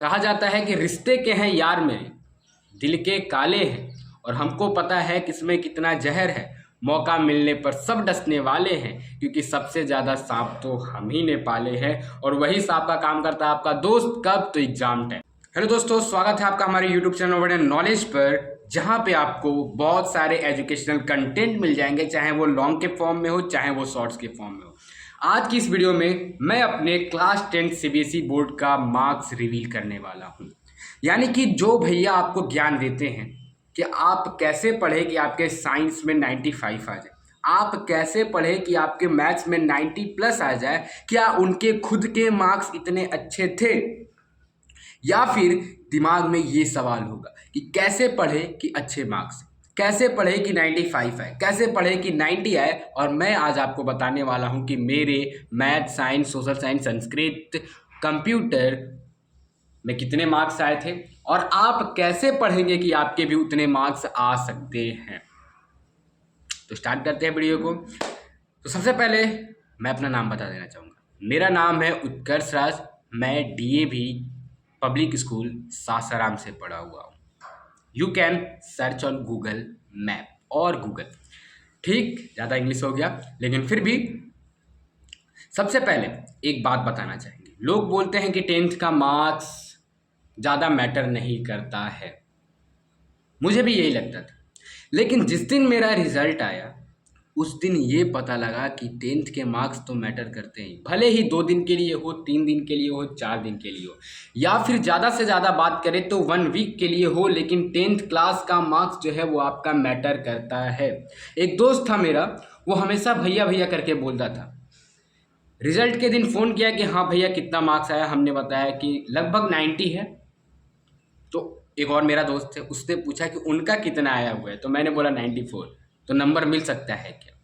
कहा जाता है कि रिश्ते के हैं यार मेरे, दिल के काले हैं, और हमको पता है किसमें कितना जहर है। मौका मिलने पर सब डसने वाले हैं, क्योंकि सबसे ज़्यादा सांप तो हम ही ने पाले हैं। और वही सांप का काम करता है आपका दोस्त, कब तो एग्जाम टाइम। हेलो दोस्तों, स्वागत है आपका हमारे यूट्यूब चैनल ओवरइंडिया पर, जहाँ पे आपको बहुत सारे एजुकेशनल कंटेंट मिल जाएंगे, चाहे वो लॉन्ग के फॉर्म में हो चाहे वो शॉर्ट्स के फॉर्म में हो। आज की इस वीडियो में मैं अपने क्लास 10 सीबीएसई बोर्ड का मार्क्स रिवील करने वाला हूँ। यानी कि जो भैया आपको ज्ञान देते हैं कि आप कैसे पढ़े कि आपके साइंस में 95 आ जाए, आप कैसे पढ़े कि आपके मैथ्स में 90 प्लस आ जाए, क्या उनके खुद के मार्क्स इतने अच्छे थे? या फिर दिमाग में ये सवाल होगा कि कैसे पढ़े कि अच्छे मार्क्स, कैसे पढ़े कि 95 आए, कैसे पढ़े कि 90 आए। और मैं आज आपको बताने वाला हूं कि मेरे math, science, social science, Sanskrit, computer में कितने मार्क्स आए थे और आप कैसे पढ़ेंगे कि आपके भी उतने मार्क्स आ सकते हैं। तो स्टार्ट करते हैं वीडियो को। तो सबसे पहले मैं अपना नाम बता देना चाहूँगा। मेरा नाम है उत्कर्ष राज। मैं डीएवी पब्लिक स्कूल सासाराम से पढ़ा हुआ हूँ। You can search on Google map और गूगल। ठीक, ज़्यादा इंग्लिश हो गया, लेकिन फिर भी सबसे पहले एक बात बताना चाहेंगे। लोग बोलते हैं कि 10th का मार्क्स ज़्यादा मैटर नहीं करता है। मुझे भी यही लगता था, लेकिन जिस दिन मेरा रिजल्ट आया उस दिन ये पता लगा कि 10th के मार्क्स तो मैटर करते हैं, भले ही 2 दिन के लिए हो, 3 दिन के लिए हो, 4 दिन के लिए हो, या फिर ज़्यादा से ज़्यादा बात करें तो 1 वीक के लिए हो, लेकिन 10th क्लास का मार्क्स जो है वो आपका मैटर करता है। एक दोस्त था मेरा, वो हमेशा भैया भैया करके बोलता था। रिजल्ट के दिन फ़ोन किया कि हाँ भैया कितना मार्क्स आया, हमने बताया कि लगभग 90 है। तो एक और मेरा दोस्त है, उसने पूछा कि उनका कितना आया हुआ है, तो मैंने बोला 94। तो नंबर मिल सकता है क्या?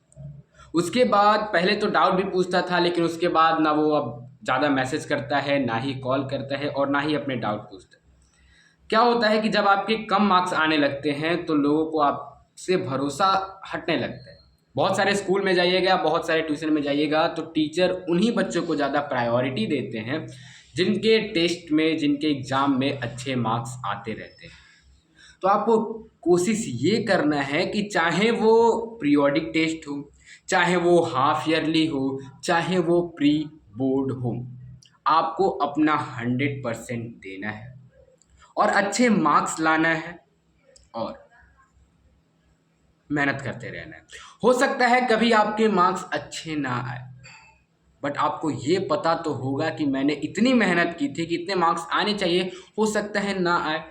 उसके बाद पहले तो डाउट भी पूछता था, लेकिन उसके बाद ना वो अब ज़्यादा मैसेज करता है, ना ही कॉल करता है, और ना ही अपने डाउट पूछता है। क्या होता है कि जब आपके कम मार्क्स आने लगते हैं तो लोगों को आपसे भरोसा हटने लगता है। बहुत सारे स्कूल में जाइएगा, बहुत सारे ट्यूशन में जाइएगा, तो टीचर उन्हीं बच्चों को ज़्यादा प्रायोरिटी देते हैं जिनके टेस्ट में, जिनके एग्ज़ाम में अच्छे मार्क्स आते रहते हैं। तो आपको कोशिश ये करना है कि चाहे वो पीरियोडिक टेस्ट हो, चाहे वो हाफ ईयरली हो, चाहे वो प्री बोर्ड हो, आपको अपना 100% देना है और अच्छे मार्क्स लाना है और मेहनत करते रहना है। हो सकता है कभी आपके मार्क्स अच्छे ना आए, बट आपको ये पता तो होगा कि मैंने इतनी मेहनत की थी कि इतने मार्क्स आने चाहिए, हो सकता है ना आए,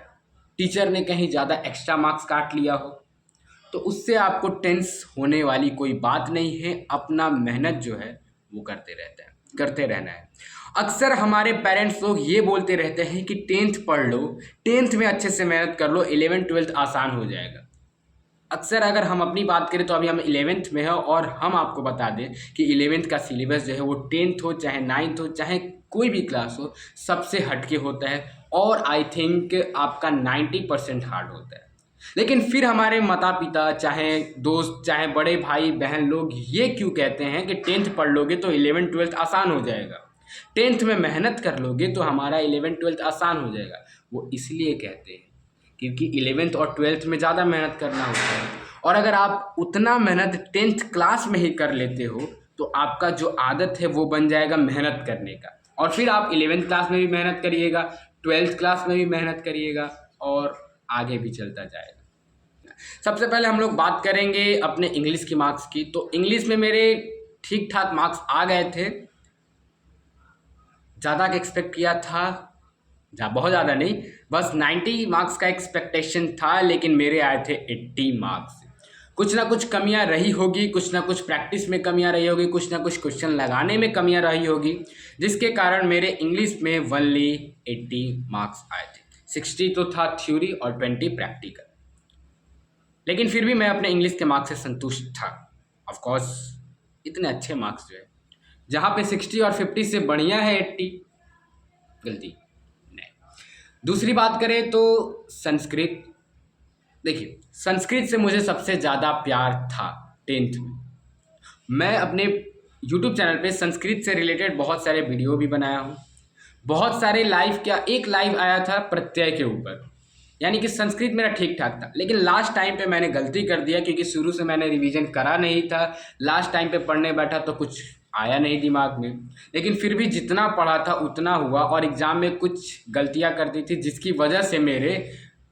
टीचर ने कहीं ज़्यादा एक्स्ट्रा मार्क्स काट लिया हो, तो उससे आपको टेंस होने वाली कोई बात नहीं है। अपना मेहनत जो है वो करते रहना है। अक्सर हमारे पेरेंट्स लोग ये बोलते रहते हैं कि 10th पढ़ लो, 10th में अच्छे से मेहनत कर लो, 11th 12th आसान हो जाएगा। अक्सर अगर हम अपनी बात करें तो अभी हम 11th में है, और हम आपको बता दें कि 11th का सिलेबस जो है वो 10th हो चाहे 9th हो चाहे कोई भी क्लास हो, सबसे हटके होता है, और आई थिंक आपका 90% हार्ड होता है। लेकिन फिर हमारे माता पिता, चाहे दोस्त, चाहे बड़े भाई बहन लोग ये क्यों कहते हैं कि 10th पढ़ लोगे तो 11th 12th आसान हो जाएगा, 10th में मेहनत कर लोगे तो हमारा 11th 12th आसान हो जाएगा? वो इसलिए कहते हैं क्योंकि 11th और 12th में ज़्यादा मेहनत करना होता है, और अगर आप उतना मेहनत 10th क्लास में ही कर लेते हो तो आपका जो आदत है वो बन जाएगा मेहनत करने का, और फिर आप 11th क्लास में भी मेहनत करिएगा, 12th क्लास में भी मेहनत करिएगा, और आगे भी चलता जाएगा। सबसे पहले हम लोग बात करेंगे अपने इंग्लिश की मार्क्स की। तो इंग्लिश में मेरे ठीक ठाक मार्क्स आ गए थे, ज़्यादा का एक्सपेक्ट किया था, बहुत ज़्यादा नहीं, बस 90 मार्क्स का एक्सपेक्टेशन था, लेकिन मेरे आए थे 80 मार्क्स। कुछ ना कुछ कमियां रही होगी, कुछ ना कुछ प्रैक्टिस में कमियां रही होगी, कुछ ना कुछ क्वेश्चन लगाने में कमियां रही होगी, जिसके कारण मेरे इंग्लिश में ओनली 80 मार्क्स आए थे। 60 तो था थ्योरी और 20 प्रैक्टिकल, लेकिन फिर भी मैं अपने इंग्लिश के मार्क्स से संतुष्ट था। ऑफ कोर्स इतने अच्छे मार्क्स जो है, जहाँ पे 60 और 50 से बढ़िया है 80, गलती नहीं। दूसरी बात करें तो संस्कृत। देखिए, संस्कृत से मुझे सबसे ज़्यादा प्यार था 10th में। मैं अपने YouTube चैनल पे संस्कृत से रिलेटेड बहुत सारे वीडियो भी बनाया हूँ, बहुत सारे लाइव, क्या एक लाइव आया था प्रत्यय के ऊपर, यानी कि संस्कृत मेरा ठीक ठाक था, लेकिन लास्ट टाइम पे मैंने गलती कर दिया क्योंकि शुरू से मैंने रिवीजन करा नहीं था। लास्ट टाइम पे पढ़ने बैठा तो कुछ आया नहीं दिमाग में, लेकिन फिर भी जितना पढ़ा था उतना हुआ, और एग्ज़ाम में कुछ गलतियां कर दी थी जिसकी वजह से मेरे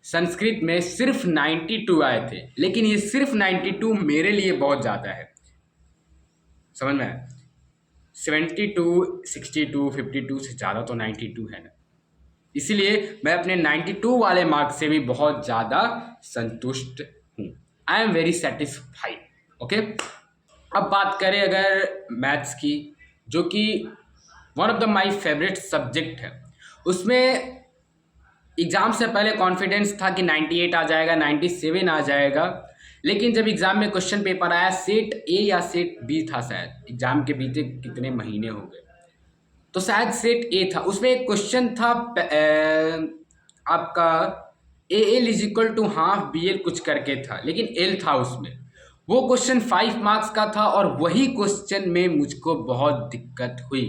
संस्कृत में सिर्फ 92 आए थे। लेकिन ये सिर्फ 92 मेरे लिए बहुत ज़्यादा है, समझ में आया? 72, 62, 52 से ज़्यादा तो 92 है ना, इसीलिए मैं अपने 92 वाले मार्क्स से भी बहुत ज़्यादा संतुष्ट हूँ। I am very satisfied. Okay, अब बात करें अगर मैथ्स की, जो कि one of the my favourite subject है, उसमें एग्ज़ाम से पहले कॉन्फिडेंस था कि 98 आ जाएगा, 97 आ जाएगा, लेकिन जब एग्ज़ाम में क्वेश्चन पेपर आया, सेट ए या सेट बी था शायद, एग्ज़ाम के बीते कितने महीने हो गए, तो शायद सेट ए था, उसमें एक क्वेश्चन था आपका A L is equal to half B L कुछ करके था, लेकिन एल था उसमें। वो क्वेश्चन 5 मार्क्स का था और वही क्वेश्चन में मुझको बहुत दिक्कत हुई।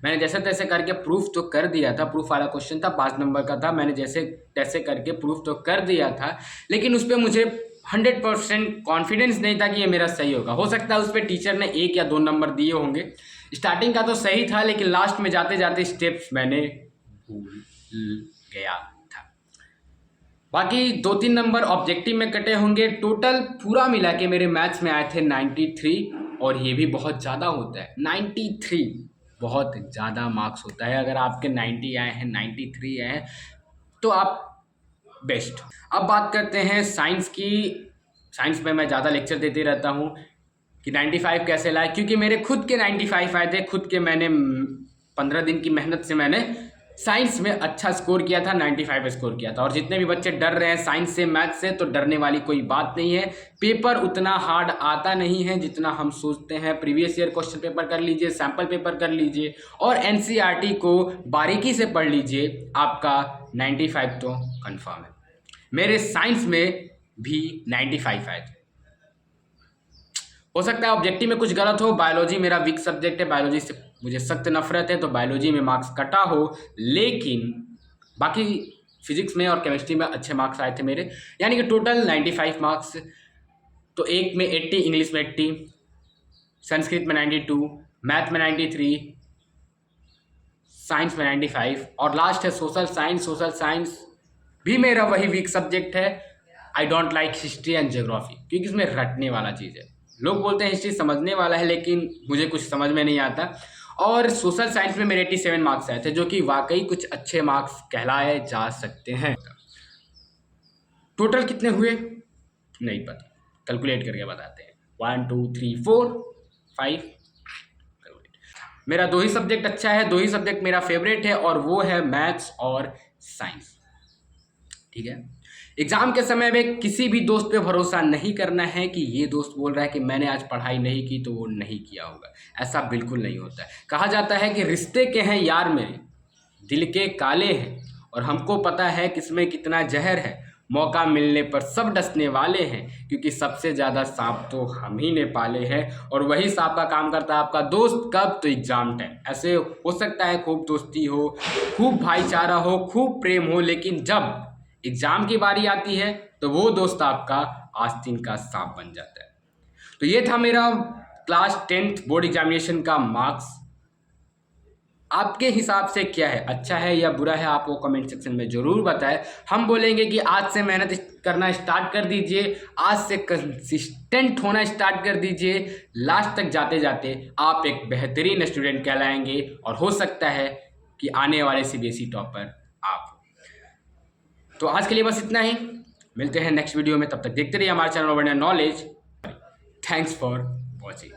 मैंने जैसे तैसे करके प्रूफ तो कर दिया था, प्रूफ वाला क्वेश्चन था, 5 नंबर का था, मैंने जैसे तैसे करके प्रूफ तो कर दिया था, लेकिन उस पर मुझे 100% कॉन्फिडेंस नहीं था कि ये मेरा सही होगा। हो सकता है उस पर टीचर ने 1 या 2 नंबर दिए होंगे। स्टार्टिंग का तो सही था, लेकिन लास्ट में जाते जाते स्टेप्स मैंने भूल गया था। बाकी 2-3 नंबर ऑब्जेक्टिव में कटे होंगे। टोटल पूरा मिला के मेरे मैथ्स में आए थे 93, और ये भी बहुत ज़्यादा होता है। 93 बहुत ज़्यादा मार्क्स होता है। अगर आपके 90 आए हैं, 93 आए हैं, तो आप बेस्ट। अब बात करते हैं साइंस की। साइंस में मैं ज़्यादा लेक्चर देते रहता हूँ कि 95 कैसे लाए, क्योंकि मेरे खुद के 95 आए थे। खुद के मैंने 15 दिन की मेहनत से मैंने साइंस में अच्छा स्कोर किया था, 95 स्कोर किया था। और जितने भी बच्चे डर रहे हैं साइंस से, मैथ से, तो डरने वाली कोई बात नहीं है। पेपर उतना हार्ड आता नहीं है जितना हम सोचते हैं। प्रीवियस ईयर क्वेश्चन पेपर कर लीजिए, सैम्पल पेपर कर लीजिए, और एनसीईआरटी को बारीकी से पढ़ लीजिए, आपका 95 तो कन्फर्म है। मेरे साइंस में भी 95 आए थे। हो सकता है ऑब्जेक्टिव में कुछ गलत हो, बायोलॉजी मेरा वीक सब्जेक्ट है, बायोलॉजी से मुझे सख्त नफरत है, तो बायोलॉजी में मार्क्स कटा हो, लेकिन बाकी फिजिक्स में और केमिस्ट्री में अच्छे मार्क्स आए थे मेरे, यानी कि टोटल 95 मार्क्स। तो एक में 80, इंग्लिश में 80, संस्कृत में 92, मैथ में 93, साइंस में 95, और लास्ट है सोशल साइंस। सोशल साइंस भी मेरा वही वीक सब्जेक्ट है। I don't like history and geography, क्योंकि इसमें रटने वाला चीज़ है। लोग बोलते हैं हिस्ट्री समझने वाला है, लेकिन मुझे कुछ समझ में नहीं आता। और सोशल साइंस में मेरे 87 मार्क्स आए थे, जो कि वाकई कुछ अच्छे मार्क्स कहलाए जा सकते हैं। टोटल कितने हुए नहीं पता, कैलकुलेट करके बताते हैं। 1 2 3 4 5। मेरा 2 ही सब्जेक्ट अच्छा है, 2 ही सब्जेक्ट मेरा फेवरेट है, और वो है मैथ्स और साइंस। ठीक है। एग्जाम के समय में किसी भी दोस्त पे भरोसा नहीं करना है कि ये दोस्त बोल रहा है कि मैंने आज पढ़ाई नहीं की तो वो नहीं किया होगा। ऐसा बिल्कुल नहीं होता है। कहा जाता है कि रिश्ते के हैं यार मेरे, दिल के काले हैं, और हमको पता है किसमें कितना जहर है, मौका मिलने पर सब डसने वाले हैं, क्योंकि सबसे ज़्यादा सांप तो हम ही ने पाले हैं, और वही सांप का काम करता है आपका दोस्त। कब? तो एग्जाम टाइम। ऐसे हो सकता है खूब दोस्ती हो, खूब भाईचारा हो, खूब प्रेम हो, लेकिन जब एग्जाम की बारी आती है तो वो दोस्त आपका आस्तीन का सांप बन जाता है। तो ये था मेरा क्लास 10th बोर्ड एग्जामिनेशन का मार्क्स। आपके हिसाब से क्या है, अच्छा है या बुरा है, आप वो कमेंट सेक्शन में ज़रूर बताएं। हम बोलेंगे कि आज से मेहनत करना स्टार्ट कर दीजिए, आज से कंसिस्टेंट होना स्टार्ट कर दीजिए। लास्ट तक जाते जाते आप एक बेहतरीन स्टूडेंट कहलाएंगे, और हो सकता है कि आने वाले CBSE टॉपर आप। तो आज के लिए बस इतना ही, मिलते हैं नेक्स्ट वीडियो में। तब तक देखते रहिए हमारे channel over India knowledge. Thanks for watching.